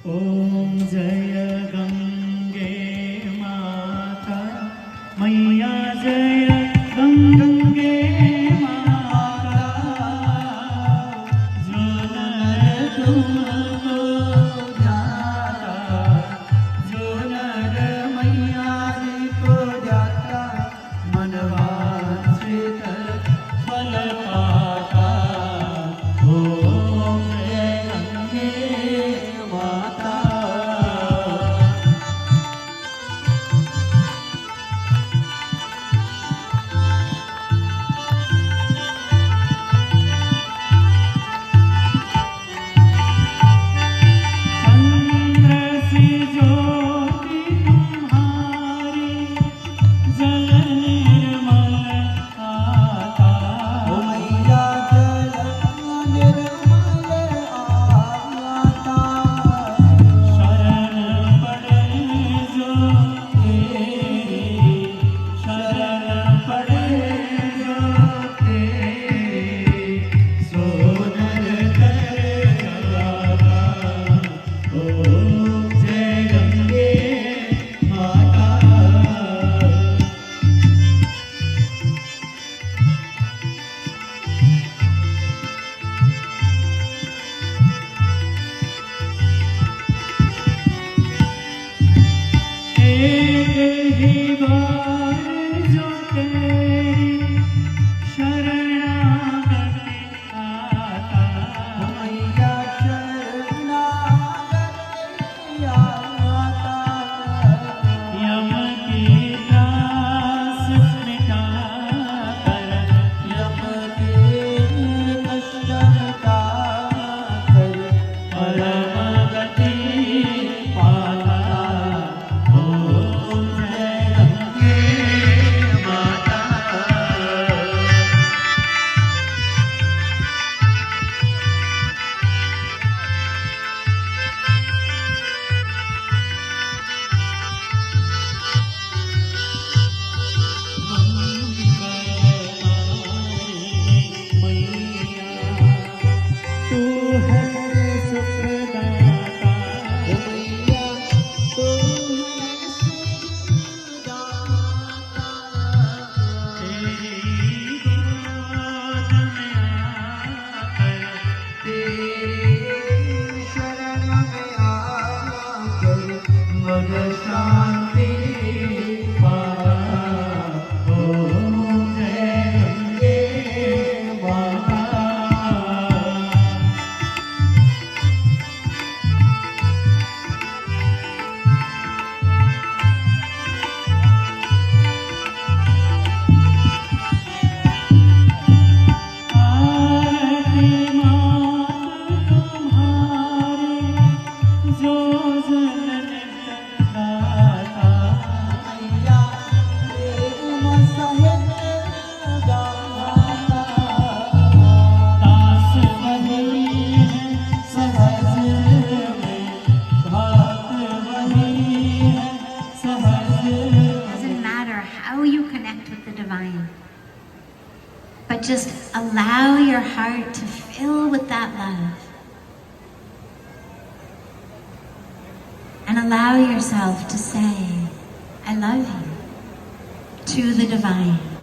ओम जय गंगे माता मैया जय गंगे माता जो नर तुमको जाता जो नर मैया जी को जाता मनवांछित फल पाता। ओम जय गंगे माता। चंद्र सी ज्योति तुम्हारी जल निर्मल आता। ओ मैया जल निर्मल आता। शरण पड़े जो तेरी शरण पड़े जो तेरी सो नर कर जाता। ओम जय गंगे माता। एक ही बार जो तेरी शरणागत आता। ओ मैया शरणागत आता। यम की त्रास मिटा कर यम के कष्ट मिटा कर परम गति पाता। ओम जय गंगे माता। तू है सुखदाता। ओ मैया तू है सुखदाता। तेरी गोद में आकर तेरी शरण में आकर मग शांति पाता। ओम जय गंगे माता। आरती मात तुम्हारी जो जननी दाता। मैया प्रेम सहित गाता। दास वही है सहज में भक्त वही है सहज में। Doesn't matter how you connect with the divine, but just allow your heart to fill with that love. And allow yourself to say, I love you to the divine.